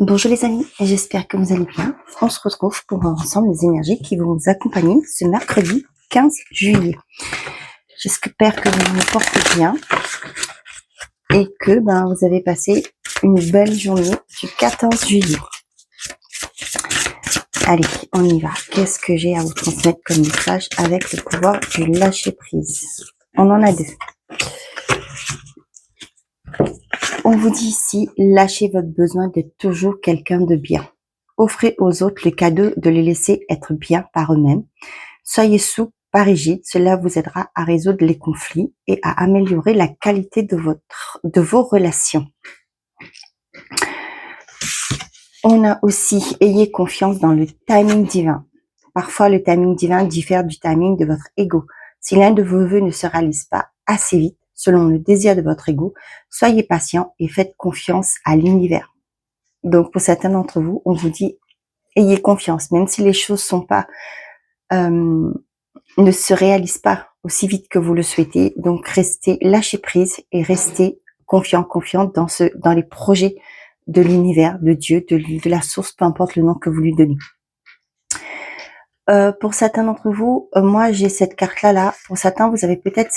Bonjour les amis, j'espère que vous allez bien. On se retrouve pour voir ensemble les énergies qui vont vous accompagner ce mercredi 15 juillet. J'espère que vous vous portez bien et que vous avez passé une belle journée du 14 juillet. Allez, on y va. Qu'est-ce que j'ai à vous transmettre comme message avec le pouvoir du lâcher-prise? On en a deux. On vous dit ici, lâchez votre besoin d'être toujours quelqu'un de bien. Offrez aux autres le cadeau de les laisser être bien par eux-mêmes. Soyez souple, pas rigide, cela vous aidera à résoudre les conflits et à améliorer la qualité de vos relations. On a aussi, ayez confiance dans le timing divin. Parfois, le timing divin diffère du timing de votre ego. Si l'un de vos vœux ne se réalise pas assez vite, selon le désir de votre ego, soyez patient et faites confiance à l'univers. Donc, pour certains d'entre vous, on vous dit, ayez confiance, même si les choses ne se réalisent pas aussi vite que vous le souhaitez. Donc, restez, lâchez prise et restez confiante dans les projets de l'univers, de Dieu, de la source, peu importe le nom que vous lui donnez. Pour certains d'entre vous, moi j'ai cette carte-là. Pour certains, vous avez peut-être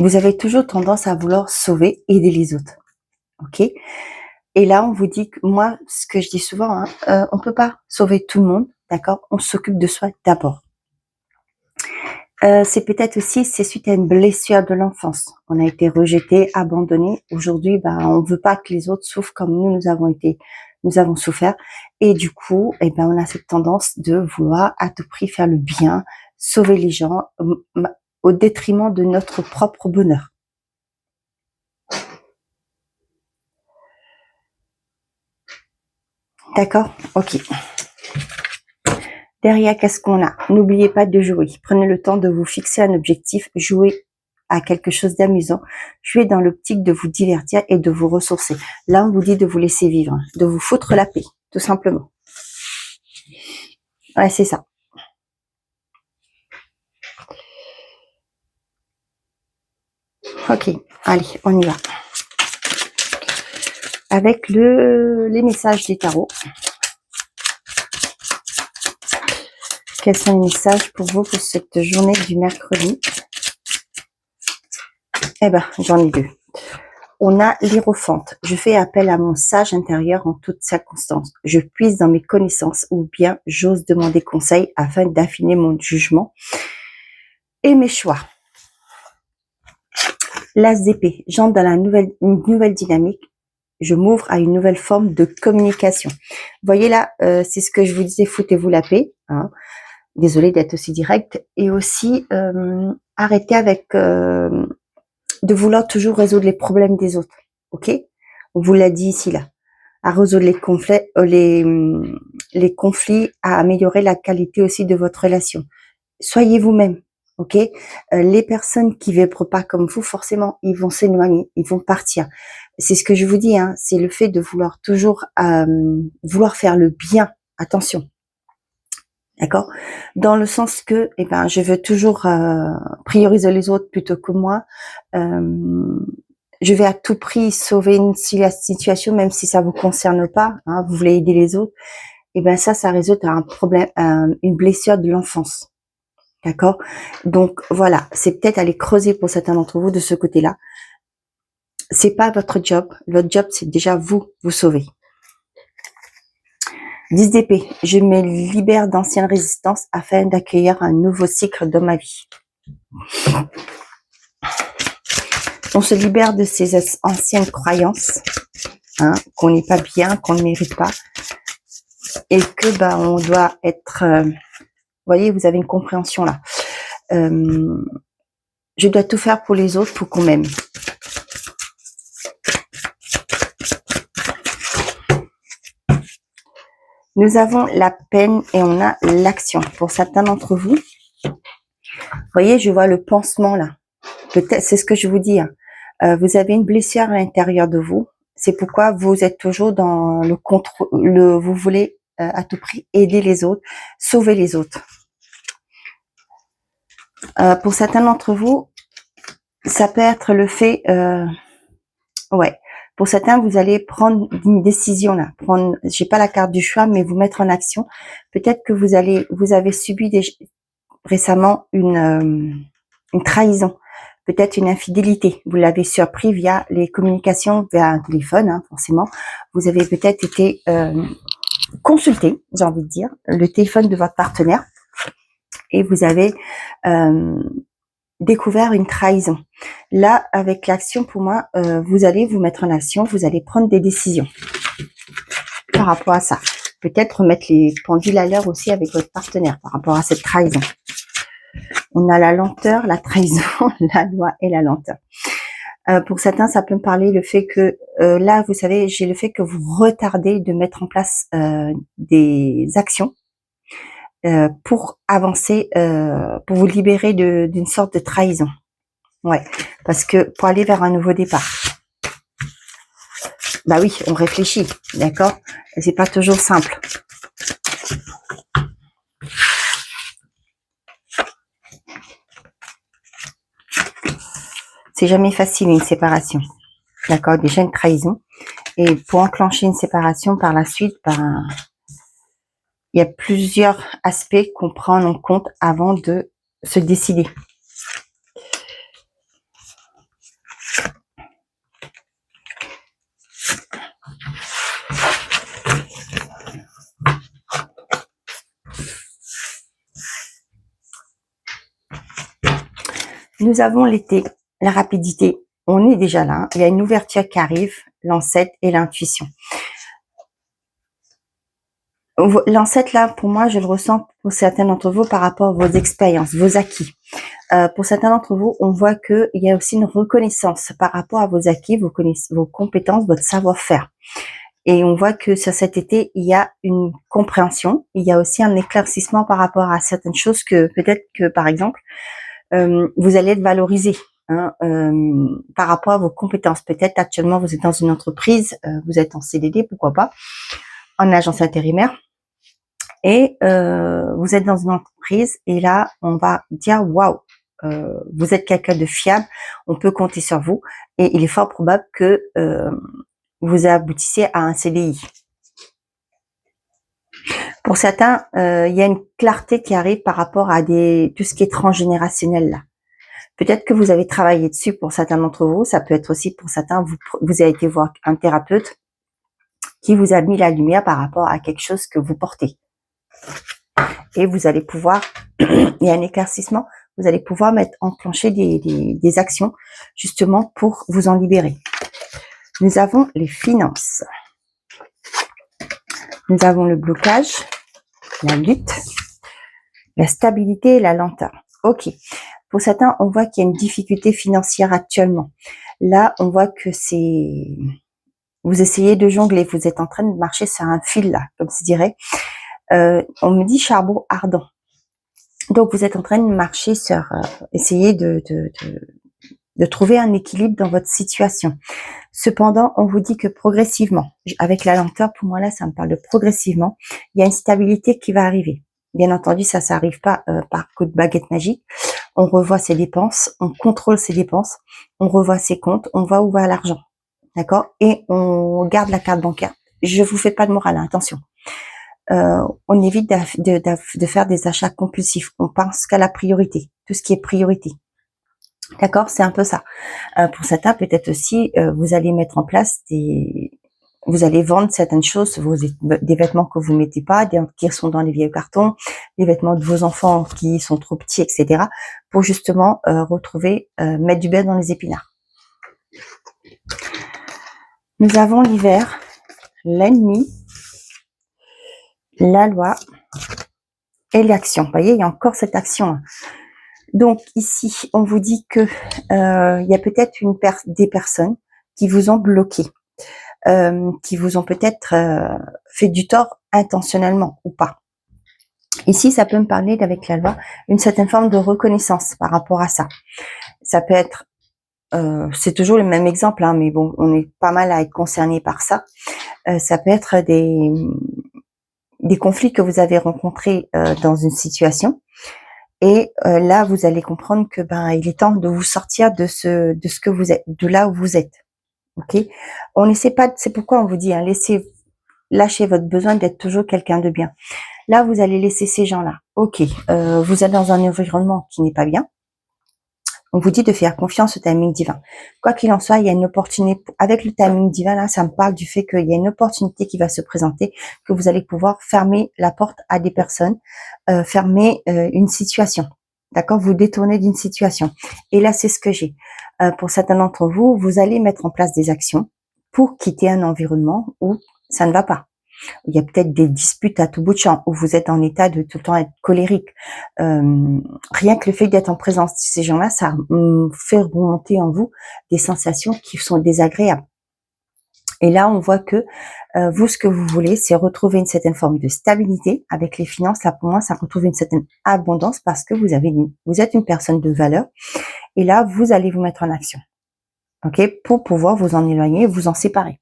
vous avez toujours tendance à vouloir sauver, aider les autres. Ok? Et là, on vous dit que moi, ce que je dis souvent, on peut pas sauver tout le monde, d'accord? On s'occupe de soi d'abord. C'est peut-être aussi, c'est suite à une blessure de l'enfance. On a été rejeté, abandonné. Aujourd'hui, on veut pas que les autres souffrent comme nous avons souffert. Et du coup, on a cette tendance de vouloir à tout prix faire le bien, sauver les gens, au détriment de notre propre bonheur. D'accord? Ok. Derrière, qu'est-ce qu'on a? N'oubliez pas de jouer. Prenez le temps de vous fixer un objectif. Jouez à quelque chose d'amusant. Jouez dans l'optique de vous divertir et de vous ressourcer. Là, on vous dit de vous laisser vivre, de vous foutre la paix, tout simplement. Ouais, c'est ça. Ok, allez, on y va. Avec les messages des tarots. Quels sont les messages pour vous pour cette journée du mercredi? J'en ai deux. On a l'Hiérophante. Je fais appel à mon sage intérieur en toutes circonstances. Je puise dans mes connaissances ou bien j'ose demander conseil afin d'affiner mon jugement et mes choix. L'As d'épée. J'entre dans une nouvelle dynamique. Je m'ouvre à une nouvelle forme de communication. Vous voyez là, c'est ce que je vous disais, foutez-vous la paix. Hein. Désolée d'être aussi direct. Et aussi, arrêtez avec de vouloir toujours résoudre les problèmes des autres. Ok? On vous l'a dit ici, là. À résoudre les conflits, à améliorer la qualité aussi de votre relation. Soyez vous-même. Ok? Les personnes qui vibrent pas comme vous, forcément, ils vont s'éloigner, ils vont partir. C'est ce que je vous dis, hein, c'est le fait de vouloir toujours vouloir faire le bien. Attention. D'accord? Dans le sens que, je veux toujours prioriser les autres plutôt que moi. Je vais à tout prix sauver la situation, même si ça vous concerne pas. Hein, vous voulez aider les autres. Ça résulte à un problème, une blessure de l'enfance. D'accord? Donc voilà, c'est peut-être aller creuser pour certains d'entre vous de ce côté-là. C'est pas votre job. Votre job, c'est déjà vous sauver. 10 d'épée. Je me libère d'anciennes résistances afin d'accueillir un nouveau cycle dans ma vie. On se libère de ces anciennes croyances, hein, qu'on n'est pas bien, qu'on ne mérite pas, et que on doit être. Vous voyez, vous avez une compréhension là. Je dois tout faire pour les autres pour qu'on m'aime. Nous avons la peine et on a l'action. Pour certains d'entre vous, voyez, je vois le pansement là. Peut-être, c'est ce que je vous dis. Hein. Vous avez une blessure à l'intérieur de vous. C'est pourquoi vous êtes toujours dans le contrôle. Vous voulez à tout prix aider les autres, sauver les autres. Pour certains d'entre vous, ça peut être le fait, Pour certains, vous allez prendre une décision là. J'ai pas la carte du choix, mais vous mettre en action. Peut-être que vous avez subi récemment une trahison, peut-être une infidélité. Vous l'avez surpris via les communications, via un téléphone, hein, forcément. Vous avez peut-être été consulté, j'ai envie de dire, le téléphone de votre partenaire, et vous avez découvert une trahison. Là, avec l'action, pour moi, vous allez vous mettre en action, vous allez prendre des décisions par rapport à ça. Peut-être remettre les pendules à l'heure aussi avec votre partenaire par rapport à cette trahison. On a la lenteur, la trahison, la loi et la lenteur. Pour certains, ça peut me parler le fait que, là, vous savez, j'ai le fait que vous retardez de mettre en place des actions pour avancer, pour vous libérer d'une sorte de trahison. Ouais, parce que pour aller vers un nouveau départ. Bah oui, on réfléchit, d'accord? C'est pas toujours simple. C'est jamais facile une séparation, d'accord? Déjà une trahison. Et pour enclencher une séparation par la suite, ben, il y a plusieurs aspects qu'on prend en compte avant de se décider. Nous avons l'été, la rapidité, on est déjà là, il y a une ouverture qui arrive, l'ancêtre et l'intuition. L'ancêtre là, pour moi, je le ressens pour certains d'entre vous par rapport à vos expériences, vos acquis. Pour certains d'entre vous, on voit qu'il y a aussi une reconnaissance par rapport à vos acquis, vos compétences, votre savoir-faire. Et on voit que sur cet été, il y a une compréhension, il y a aussi un éclaircissement par rapport à certaines choses que peut-être que, par exemple, vous allez être valorisé, hein, par rapport à vos compétences. Peut-être actuellement, vous êtes dans une entreprise, vous êtes en CDD, pourquoi pas, en agence intérimaire, et vous êtes dans une entreprise, et là, on va dire, waouh, vous êtes quelqu'un de fiable, on peut compter sur vous, et il est fort probable que vous aboutissez à un CDI. Pour certains, il y a une clarté qui arrive par rapport à tout ce qui est transgénérationnel là. Peut-être que vous avez travaillé dessus pour certains d'entre vous, ça peut être aussi pour certains, vous avez été voir un thérapeute qui vous a mis la lumière par rapport à quelque chose que vous portez. Et vous allez pouvoir, il y a un éclaircissement, vous allez pouvoir enclencher des actions justement pour vous en libérer. Nous avons les finances. Nous avons le blocage, la lutte, la stabilité et la lenteur. Ok. Pour certains, on voit qu'il y a une difficulté financière actuellement. Là, on voit que vous essayez de jongler, vous êtes en train de marcher sur un fil là, comme se dirait. On me dit charbon ardent. Donc, vous êtes en train de marcher sur, essayer de trouver un équilibre dans votre situation. Cependant, on vous dit que progressivement, avec la lenteur, pour moi là, ça me parle de progressivement, il y a une stabilité qui va arriver. Bien entendu, ça n'arrive pas par coup de baguette magique. On revoit ses dépenses, on contrôle ses dépenses, on revoit ses comptes, on voit où va l'argent, d'accord? Et on garde la carte bancaire. Je vous fais pas de morale, hein, attention. On évite de faire des achats compulsifs. On pense qu'à la priorité, tout ce qui est priorité. D'accord, c'est un peu ça. Pour certains, peut-être aussi, vous allez mettre en place vous allez vendre certaines choses, des vêtements que vous mettez pas, qui sont dans les vieux cartons, des vêtements de vos enfants qui sont trop petits, etc. pour justement retrouver, mettre du beurre dans les épinards. Nous avons l'hiver, l'ennemi, la loi et l'action. Vous voyez, il y a encore cette action. Donc ici, on vous dit que il y a peut-être des personnes qui vous ont bloqué, qui vous ont peut-être fait du tort intentionnellement ou pas. Ici, ça peut me parler d'avec la loi une certaine forme de reconnaissance par rapport à ça. Ça peut être, c'est toujours le même exemple, hein, mais bon, on est pas mal à être concerné par ça. Ça peut être des conflits que vous avez rencontrés dans une situation. Et là, vous allez comprendre que il est temps de vous sortir de ce que vous êtes, de là où vous êtes. ok? On n'essaie pas, c'est pourquoi on vous dit, hein, lâchez votre besoin d'être toujours quelqu'un de bien. Là, vous allez laisser ces gens-là. Ok, vous êtes dans un environnement qui n'est pas bien. On vous dit de faire confiance au timing divin. Quoi qu'il en soit, il y a une opportunité. Avec le timing divin, là, ça me parle du fait qu'il y a une opportunité qui va se présenter, que vous allez pouvoir fermer la porte à des personnes, fermer une situation. D'accord? Vous détournez d'une situation. Et là, c'est ce que j'ai. Pour certains d'entre vous, vous allez mettre en place des actions pour quitter un environnement où ça ne va pas. Il y a peut-être des disputes à tout bout de champ, où vous êtes en état de tout le temps être colérique. Rien que le fait d'être en présence de ces gens-là, ça fait remonter en vous des sensations qui sont désagréables. Et là, on voit que vous, ce que vous voulez, c'est retrouver une certaine forme de stabilité avec les finances. Là, pour moi, ça retrouve une certaine abondance parce que vous êtes une personne de valeur. Et là, vous allez vous mettre en action, ok, pour pouvoir vous en éloigner, vous en séparer.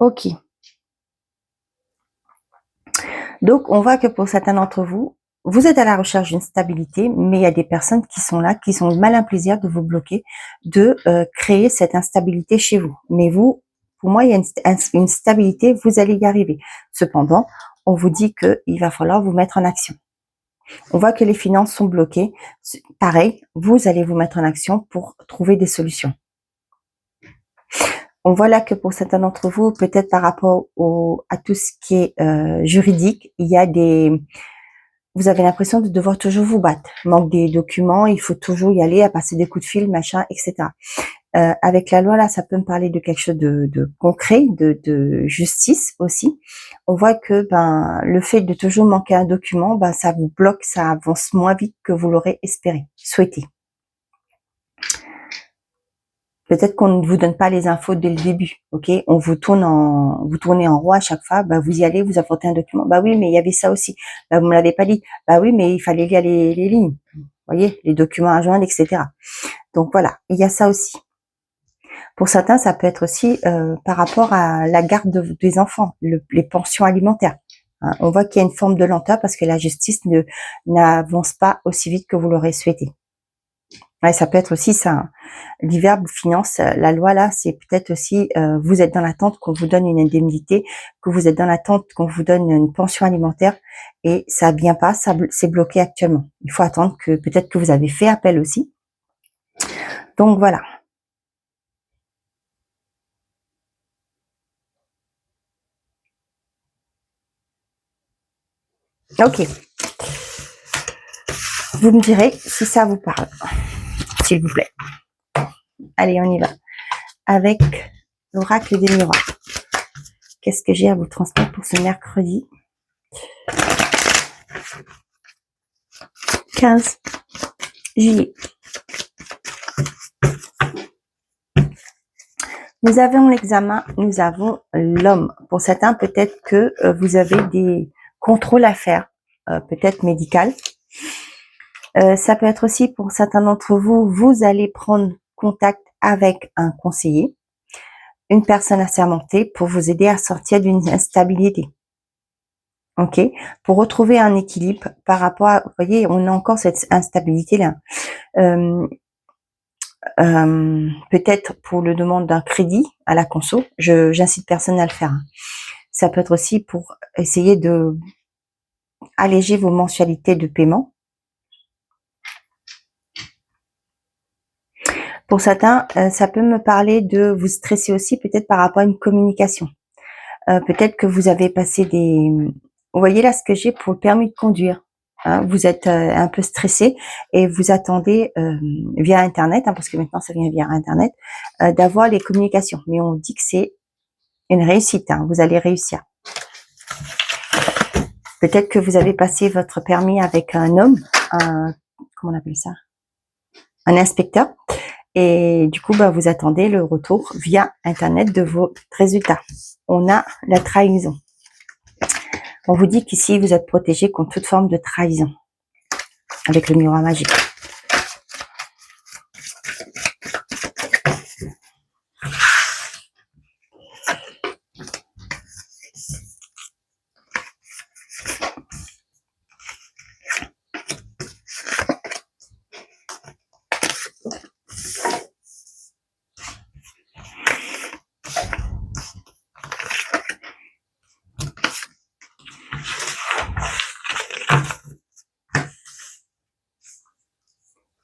Ok. Donc, on voit que pour certains d'entre vous, vous êtes à la recherche d'une stabilité, mais il y a des personnes qui sont là, qui sont mal un plaisir de vous bloquer, de créer cette instabilité chez vous. Mais vous, pour moi, il y a une stabilité, vous allez y arriver. Cependant, on vous dit qu'il va falloir vous mettre en action. On voit que les finances sont bloquées. Pareil, vous allez vous mettre en action pour trouver des solutions. On voit là que pour certains d'entre vous, peut-être par rapport à tout ce qui est juridique, il y a vous avez l'impression de devoir toujours vous battre. Manque des documents, il faut toujours y aller, à passer des coups de fil, machin, etc. Avec la loi, là, ça peut me parler de quelque chose de concret, de justice aussi. On voit que le fait de toujours manquer un document, ça vous bloque, ça avance moins vite que vous l'aurez espéré, souhaité. Peut-être qu'on ne vous donne pas les infos dès le début, ok? Vous tournez en rond à chaque fois. Vous y allez, vous apportez un document. Oui, mais il y avait ça aussi. Vous me l'avez pas dit. Oui, mais il fallait lire les lignes. Vous voyez, les documents à joindre, etc. Donc voilà, il y a ça aussi. Pour certains, ça peut être aussi par rapport à la garde des enfants, les pensions alimentaires. Hein, on voit qu'il y a une forme de lenteur parce que la justice n'avance pas aussi vite que vous l'aurez souhaité. Ouais, ça peut être aussi ça. Hein. L'hiver finance, la loi là, c'est peut-être aussi, vous êtes dans l'attente qu'on vous donne une indemnité, que vous êtes dans l'attente qu'on vous donne une pension alimentaire et ça vient pas, c'est bloqué actuellement. Il faut attendre que peut-être que vous avez fait appel aussi. Donc voilà. Ok. Vous me direz si ça vous parle, s'il vous plaît. Allez, on y va. Avec l'oracle des miroirs. Qu'est-ce que j'ai à vous transmettre pour ce mercredi 15 juillet. Nous avons l'examen, nous avons l'homme. Pour certains, peut-être que vous avez des contrôles à faire, peut-être médical. Ça peut être aussi pour certains d'entre vous, vous allez prendre contact avec un conseiller, une personne assermentée pour vous aider à sortir d'une instabilité. Ok, pour retrouver un équilibre par rapport à, vous voyez, on a encore cette instabilité-là. Peut-être pour le demande d'un crédit à la conso, j'incite personne à le faire. Ça peut être aussi pour essayer de alléger vos mensualités de paiement. Pour certains, ça peut me parler de vous stresser aussi peut-être par rapport à une communication. Peut-être que vous avez passé vous voyez là ce que j'ai pour le permis de conduire. Hein, vous êtes un peu stressé et vous attendez via Internet, parce que maintenant ça vient via Internet, d'avoir les communications. Mais on dit que c'est une réussite, vous allez réussir. Peut-être que vous avez passé votre permis avec un homme, comment on appelle ça, un inspecteur, et du coup, vous attendez le retour via Internet de vos résultats. On a la trahison. On vous dit qu'ici, vous êtes protégé contre toute forme de trahison avec le miroir magique.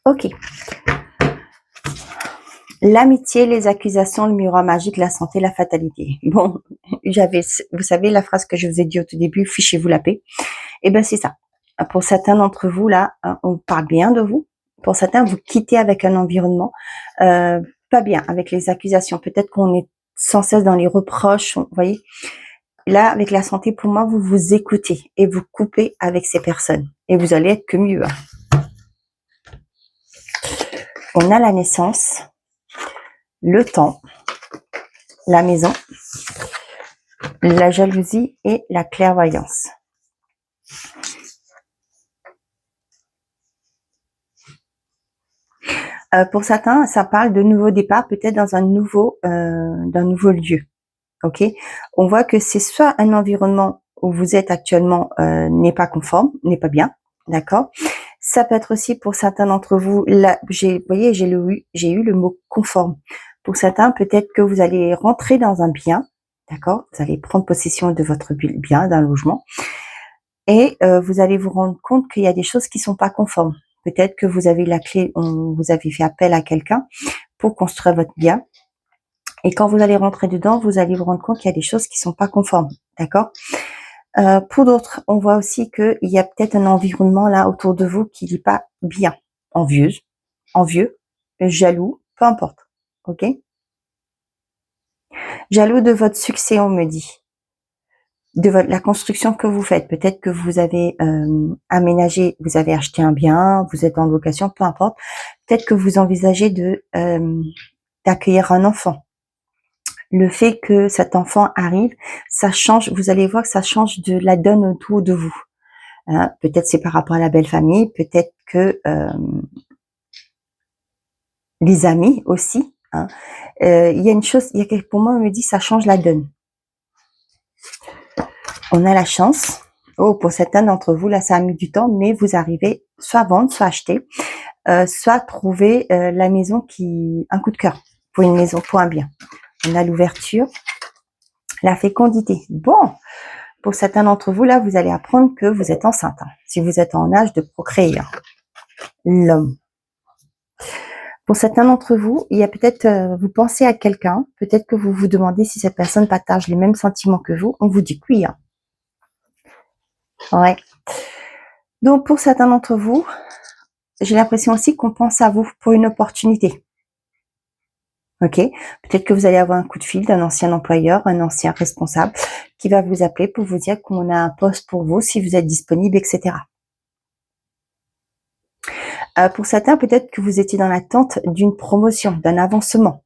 Ok. L'amitié, les accusations, le miroir magique, la santé, la fatalité. Bon, vous savez la phrase que je vous ai dit au tout début, fichez-vous la paix. Eh ben c'est ça. Pour certains d'entre vous là, on parle bien de vous. Pour certains, vous quittez avec un environnement pas bien, avec les accusations. Peut-être qu'on est sans cesse dans les reproches. Vous voyez. Là, avec la santé, pour moi, vous vous écoutez et vous coupez avec ces personnes. Et vous allez être que mieux. On a la naissance, le temps, la maison, la jalousie et la clairvoyance. Pour certains, ça parle de nouveau départ, peut-être dans un nouveau lieu. Ok, on voit que c'est soit un environnement où vous êtes actuellement n'est pas conforme, n'est pas bien, d'accord. Ça peut être aussi pour certains d'entre vous, là, vous voyez, j'ai eu le mot conforme. Pour certains, peut-être que vous allez rentrer dans un bien, d'accord. Vous allez prendre possession de votre bien, d'un logement, et vous allez vous rendre compte qu'il y a des choses qui sont pas conformes. Peut-être que vous avez la clé, vous avez fait appel à quelqu'un pour construire votre bien. Et quand vous allez rentrer dedans, vous allez vous rendre compte qu'il y a des choses qui sont pas conformes, d'accord. Pour d'autres, on voit aussi qu'il y a peut-être un environnement là autour de vous qui n'est pas bien, envieux, jaloux, peu importe, ok. Jaloux de votre succès, on me dit, de la construction que vous faites. Peut-être que vous avez aménagé, vous avez acheté un bien, vous êtes en location, peu importe. Peut-être que vous envisagez d'accueillir un enfant. Le fait que cet enfant arrive, ça change, vous allez voir que ça change de la donne autour de vous. Hein, peut-être c'est par rapport à la belle famille, peut-être que les amis aussi. Hein. Il y a une chose, pour moi, on me dit ça change la donne. On a la chance. Oh, pour certains d'entre vous, là, ça a mis du temps, mais vous arrivez soit à vendre, soit à acheter, soit trouver la maison un coup de cœur pour une maison, pour un bien. On a l'ouverture, la fécondité. Bon, pour certains d'entre vous, là, vous allez apprendre que vous êtes enceinte. Hein, si vous êtes en âge de procréer, hein, l'homme. Pour certains d'entre vous, il y a peut-être, vous pensez à quelqu'un, peut-être que vous vous demandez si cette personne partage les mêmes sentiments que vous. On vous dit que oui. Hein. Ouais. Donc, pour certains d'entre vous, j'ai l'impression aussi qu'on pense à vous pour une opportunité. Ok, peut-être que vous allez avoir un coup de fil d'un ancien employeur, un ancien responsable qui va vous appeler pour vous dire qu'on a un poste pour vous, si vous êtes disponible, etc. Pour certains, peut-être que vous étiez dans l'attente d'une promotion, d'un avancement.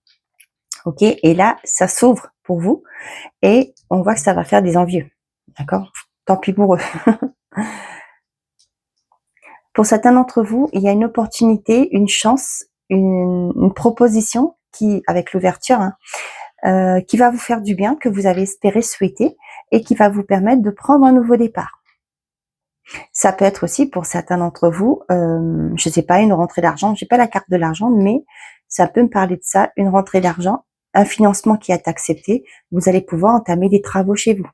Ok, et là, ça s'ouvre pour vous et on voit que ça va faire des envieux. D'accord? Tant pis pour eux. Pour certains d'entre vous, il y a une opportunité, une chance, une proposition qui, avec l'ouverture, hein, qui va vous faire du bien, que vous avez espéré, souhaité, et qui va vous permettre de prendre un nouveau départ. Ça peut être aussi pour certains d'entre vous, je sais pas, une rentrée d'argent. J'ai pas la carte de l'argent, mais ça peut me parler de ça, une rentrée d'argent, un financement qui est accepté. Vous allez pouvoir entamer des travaux chez vous.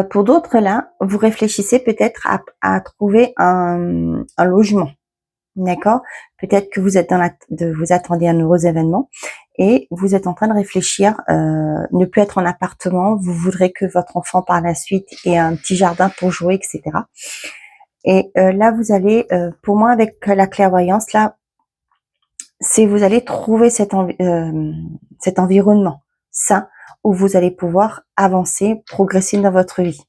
Pour d'autres, là, vous réfléchissez peut-être à trouver un logement. D'accord? Peut-être que vous êtes vous attendez un heureux événement et vous êtes en train de réfléchir, ne plus être en appartement, vous voudrez que votre enfant par la suite ait un petit jardin pour jouer, etc. Et là, vous allez, pour moi, avec la clairvoyance, là, c'est vous allez trouver cet environnement sain où vous allez pouvoir avancer, progresser dans votre vie.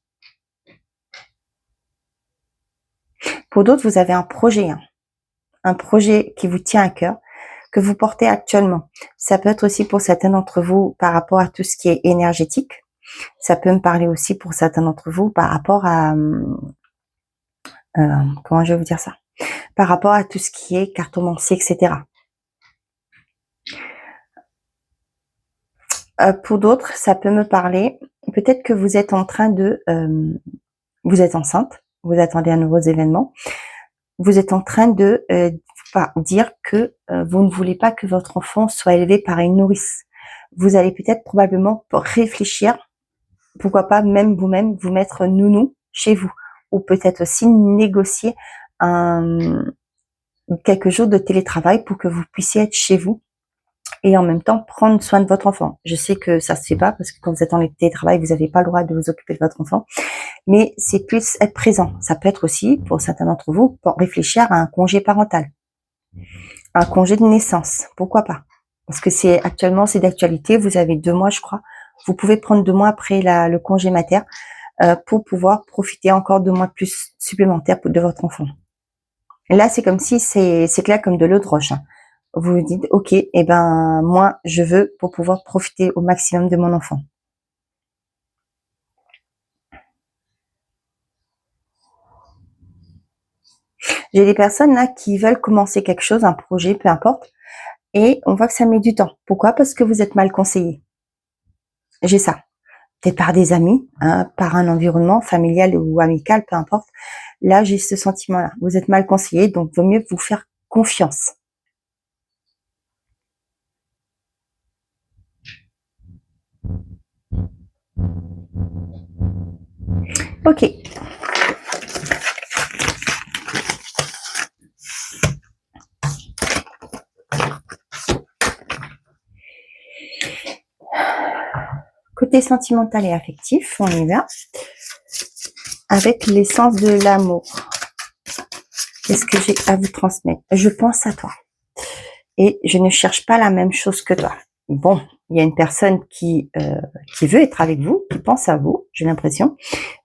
Pour d'autres, vous avez un projet, hein, un projet qui vous tient à cœur, que vous portez actuellement. Ça peut être aussi pour certains d'entre vous par rapport à tout ce qui est énergétique. Ça peut me parler aussi pour certains d'entre vous par rapport à, comment je vais vous dire ça, par rapport à tout ce qui est cartomancie, etc. Pour d'autres, ça peut me parler, peut-être que vous êtes en train de, vous êtes enceinte, vous attendez un nouveau événement, vous êtes en train de dire que vous ne voulez pas que votre enfant soit élevé par une nourrice. Vous allez peut-être probablement réfléchir pourquoi pas même vous-même vous mettre nounou chez vous, ou peut-être aussi négocier quelques jours de télétravail pour que vous puissiez être chez vous et en même temps prendre soin de votre enfant. Je sais que ça se fait pas parce que quand vous êtes en télétravail, vous n'avez pas le droit de vous occuper de votre enfant, mais c'est plus être présent. Ça peut être aussi, pour certains d'entre vous, pour réfléchir à un congé parental, un congé de naissance, pourquoi pas? Parce que actuellement c'est d'actualité, vous avez 2 mois je crois, vous pouvez prendre 2 mois après le congé mater pour pouvoir profiter encore 2 mois de plus supplémentaires de votre enfant. Et là c'est comme si c'est clair comme de l'eau de roche, hein. Vous vous dites ok, et ben moi je veux pour pouvoir profiter au maximum de mon enfant. J'ai des personnes là qui veulent commencer quelque chose, un projet, peu importe, et on voit que ça met du temps. Pourquoi? Parce que vous êtes mal conseillé. J'ai ça. Peut-être par des amis, hein, par un environnement familial ou amical, peu importe. Là, j'ai ce sentiment-là. Vous êtes mal conseillé, donc vaut mieux vous faire confiance. Ok. Côté sentimental et affectif, on y va. Avec l'essence de l'amour. Qu'est-ce que j'ai à vous transmettre? Je pense à toi. Et je ne cherche pas la même chose que toi. Bon, il y a une personne qui veut être avec vous, qui pense à vous, j'ai l'impression,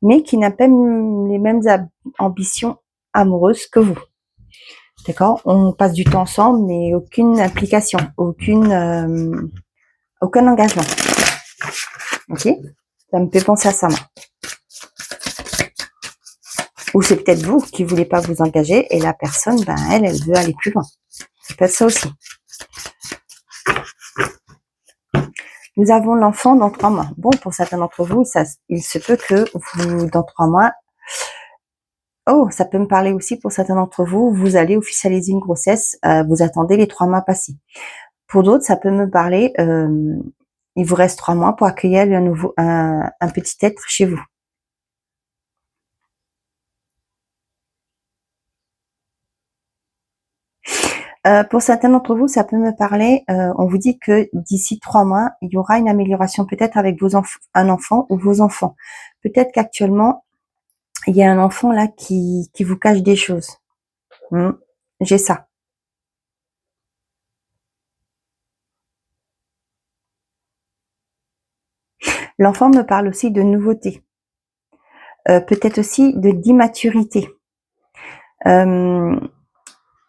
mais qui n'a pas les mêmes ambitions amoureuses que vous. D'accord? On passe du temps ensemble, mais aucune implication, aucun engagement. Ok? Ça me fait penser à ça, moi. Ou c'est peut-être vous qui voulez pas vous engager et la personne, ben elle veut aller plus loin. C'est peut-être ça aussi. Nous avons l'enfant dans 3 mois. Bon, pour certains d'entre vous, il se peut que vous, dans 3 mois, oh, ça peut me parler aussi pour certains d'entre vous, vous allez officialiser une grossesse, vous attendez les 3 mois passés. Pour d'autres, ça peut me parler, il vous reste 3 mois pour accueillir un petit être chez vous. Pour certains d'entre vous, ça peut me parler, on vous dit que d'ici 3 mois, il y aura une amélioration peut-être avec un enfant ou vos enfants. Peut-être qu'actuellement, il y a un enfant là qui vous cache des choses. J'ai ça. L'enfant me parle aussi de nouveauté. Peut-être aussi d'immaturité.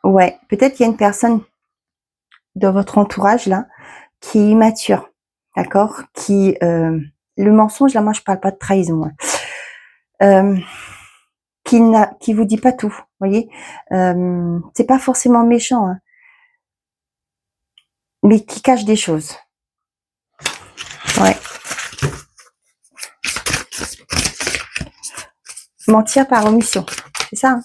Ouais, peut-être qu'il y a une personne dans votre entourage là qui est immature, d'accord? Le mensonge là, moi je parle pas de trahison, hein. Qui vous dit pas tout, voyez? C'est pas forcément méchant, hein, mais qui cache des choses. Ouais. Mentir par omission, c'est ça, hein?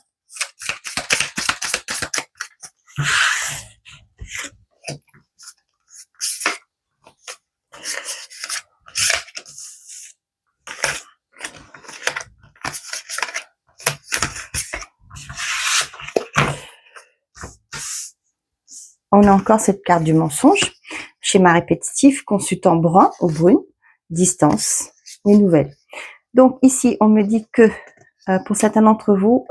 On a encore cette carte du mensonge. Schéma répétitif, consultant brun ou brune, distance, les nouvelles. Donc ici, on me dit que pour certains d'entre vous,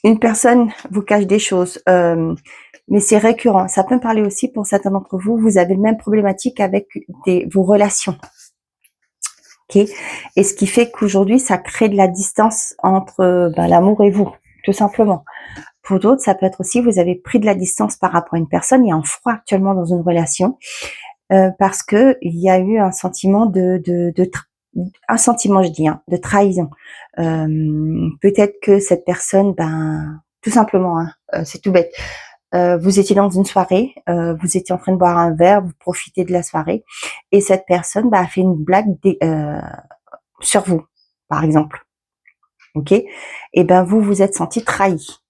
une personne vous cache des choses, mais c'est récurrent. Ça peut me parler aussi pour certains d'entre vous, vous avez le même problématique avec vos relations. Okay. Et ce qui fait qu'aujourd'hui, ça crée de la distance entre l'amour et vous, tout simplement. Pour d'autres, ça peut être aussi, vous avez pris de la distance par rapport à une personne, il y a un froid actuellement dans une relation, parce que il y a eu un sentiment un sentiment, je dis, hein, de trahison. Peut-être que cette personne, tout simplement, hein, c'est tout bête. Vous étiez dans une soirée, vous étiez en train de boire un verre, vous profitez de la soirée, et cette personne a fait une blague sur vous, par exemple. Ok? Et vous vous êtes senti trahi.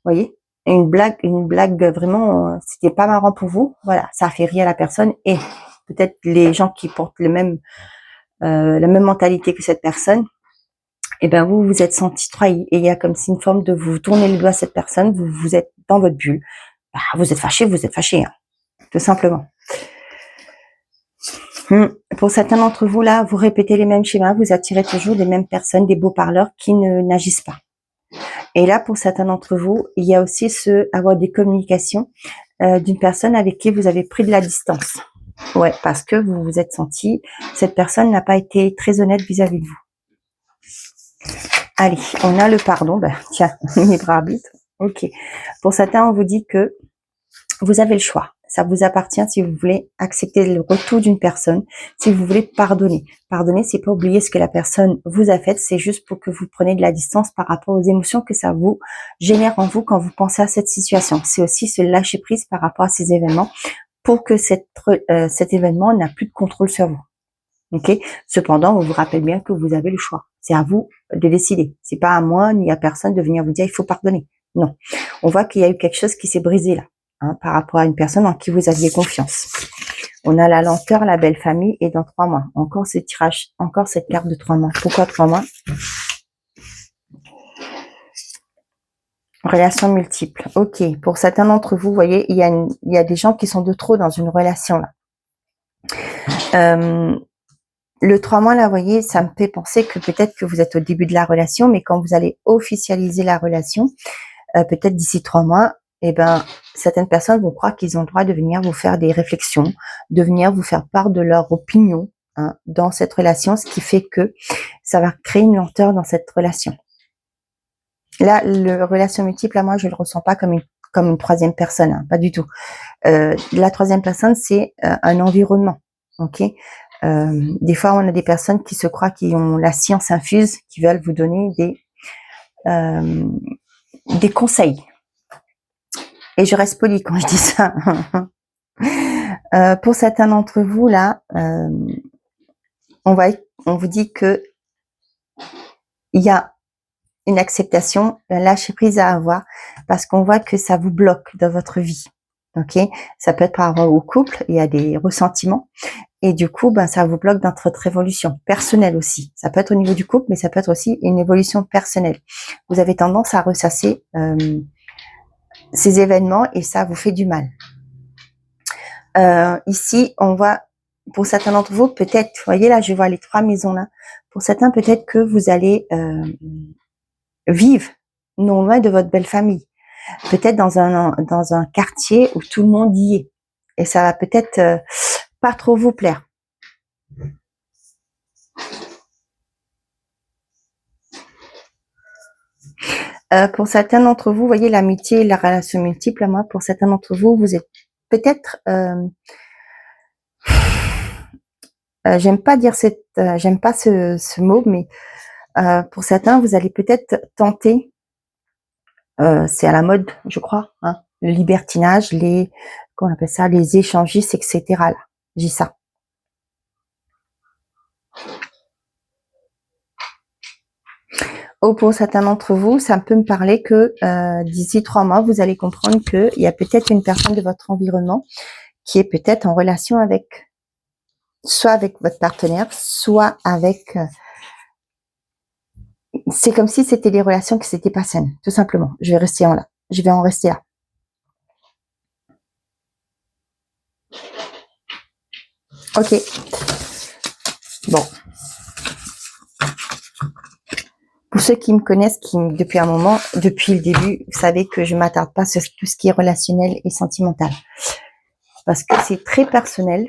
Voyez? Une blague vraiment, c'était pas marrant pour vous. Voilà, ça a fait rire la personne et peut-être les gens qui portent la même mentalité que cette personne, et ben vous vous êtes senti trahi. Et il y a comme si une forme de vous tournez le doigt à cette personne, vous êtes dans votre bulle. Bah, vous êtes fâché, hein, tout simplement. Pour certains d'entre vous, là, vous répétez les mêmes schémas, vous attirez toujours des mêmes personnes, des beaux parleurs qui n'agissent pas. Et là, pour certains d'entre vous, il y a aussi avoir des communications d'une personne avec qui vous avez pris de la distance. Ouais, parce que vous vous êtes senti, cette personne n'a pas été très honnête vis-à-vis de vous. Allez, on a le pardon. Ben, tiens, libre arbitre. Ok. Pour certains, on vous dit que vous avez le choix. Ça vous appartient si vous voulez accepter le retour d'une personne, si vous voulez pardonner. Pardonner, c'est pas oublier ce que la personne vous a fait, c'est juste pour que vous preniez de la distance par rapport aux émotions que ça vous génère en vous quand vous pensez à cette situation. C'est aussi se lâcher prise par rapport à ces événements pour que cet événement n'a plus de contrôle sur vous. Ok. Cependant, on vous rappelle bien que vous avez le choix. C'est à vous de décider. C'est pas à moi ni à personne de venir vous dire il faut pardonner. Non. On voit qu'il y a eu quelque chose qui s'est brisé là, par rapport à une personne en qui vous aviez confiance. On a la lenteur, la belle famille et dans 3 mois. Encore ce tirage, encore cette carte de 3 mois. Pourquoi 3 mois? Relation multiple. Ok. Pour certains d'entre vous, vous voyez, il y a des gens qui sont de trop dans une relation là. Le 3 mois là, vous voyez, ça me fait penser que peut-être que vous êtes au début de la relation, mais quand vous allez officialiser la relation, peut-être d'ici 3 mois, eh ben, certaines personnes vont croire qu'ils ont le droit de venir vous faire des réflexions, de venir vous faire part de leur opinion dans cette relation, ce qui fait que ça va créer une lenteur dans cette relation. Là, le relation multiple, là, moi, je le ressens pas comme une troisième personne, pas du tout. La troisième personne, c'est un environnement, ok. Des fois, on a des personnes qui se croient qui ont la science infuse, qui veulent vous donner des conseils. Et je reste polie quand je dis ça. Pour certains d'entre vous, là, on vous dit que il y a une acceptation, un lâcher prise à avoir, parce qu'on voit que ça vous bloque dans votre vie. Ok, ça peut être par rapport au couple, il y a des ressentiments, et du coup, ben ça vous bloque dans votre évolution personnelle aussi. Ça peut être au niveau du couple, mais ça peut être aussi une évolution personnelle. Vous avez tendance à ressasser ces événements et ça vous fait du mal. Ici, on voit, pour certains d'entre vous, peut-être, vous voyez là, je vois les 3 maisons là. Pour certains, peut-être que vous allez vivre non loin de votre belle famille. Peut-être dans un quartier où tout le monde y est. Et ça va peut-être pas trop vous plaire. Pour certains d'entre vous, vous voyez l'amitié et la relation multiple, moi, pour certains d'entre vous, vous êtes peut-être j'aime pas dire j'aime pas ce mot, mais pour certains, vous allez peut-être tenter, c'est à la mode, je crois, le libertinage, comment on appelle ça, les échangistes, etc. Là, j'ai ça. Pour certains d'entre vous, ça peut me parler que d'ici 3 mois, vous allez comprendre qu'il y a peut-être une personne de votre environnement qui est peut-être en relation soit avec votre partenaire, soit avec... c'est comme si c'était des relations qui n'étaient pas saines, tout simplement. Je vais en rester là. Ok. Bon. Pour ceux qui me connaissent, depuis un moment, depuis le début, vous savez que je m'attarde pas sur tout ce qui est relationnel et sentimental. Parce que c'est très personnel.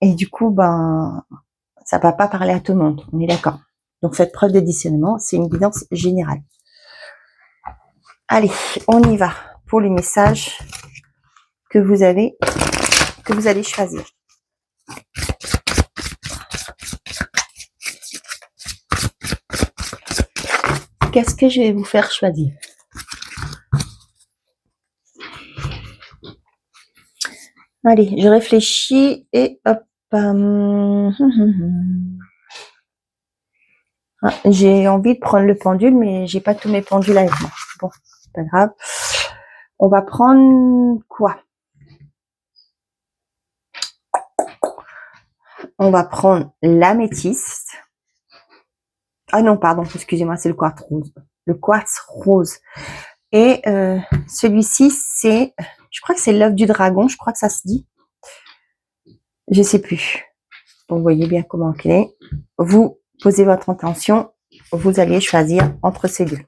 Et du coup, ça va pas parler à tout le monde. On est d'accord. Donc, faites preuve de discernement. C'est une guidance générale. Allez, on y va pour les messages que vous allez choisir. Qu'est-ce que je vais vous faire choisir? Allez, je réfléchis et hop. J'ai envie de prendre le pendule, mais j'ai pas tous mes pendules avec moi. Bon, c'est pas grave. On va prendre quoi? On va prendre l'améthyste. Ah non, pardon, excusez-moi, c'est le quartz rose. Le quartz rose. Et celui-ci, c'est, je crois que c'est l'œuf du dragon, je crois que ça se dit. Je sais plus. Vous voyez bien comment il est. Vous posez votre intention, vous allez choisir entre ces deux.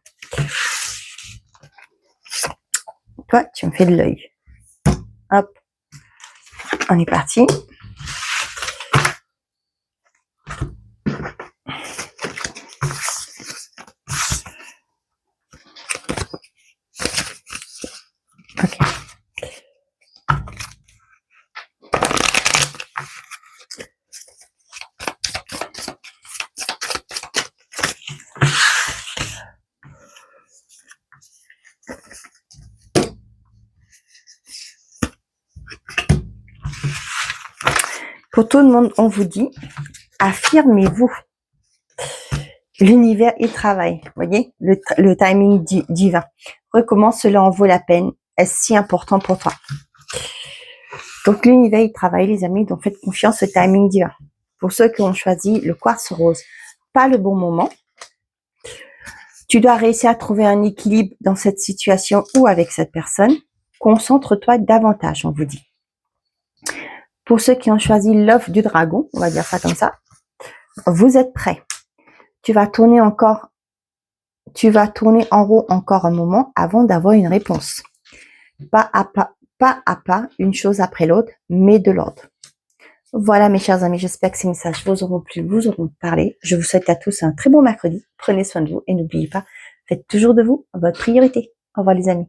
Toi, tu me fais de l'œil. Hop, on est parti. Ok. Pour tout le monde, on vous dit, affirmez-vous. L'univers, il travaille. Vous voyez, le timing divin. Recommence, cela en vaut la peine. Est-ce si important pour toi? Donc, l'univers, il travaille, les amis. Donc, faites confiance au timing divin. Pour ceux qui ont choisi le quartz rose, pas le bon moment. Tu dois réussir à trouver un équilibre dans cette situation ou avec cette personne. Concentre-toi davantage, on vous dit. Pour ceux qui ont choisi l'œuf du dragon, on va dire ça comme ça, vous êtes prêts. Tu vas tourner en rond encore un moment avant d'avoir une réponse. Pas à pas, une chose après l'autre, mais de l'ordre. Voilà mes chers amis, j'espère que ces messages vous auront plu, vous auront parlé. Je vous souhaite à tous un très bon mercredi. Prenez soin de vous et n'oubliez pas, faites toujours de vous votre priorité. Au revoir les amis.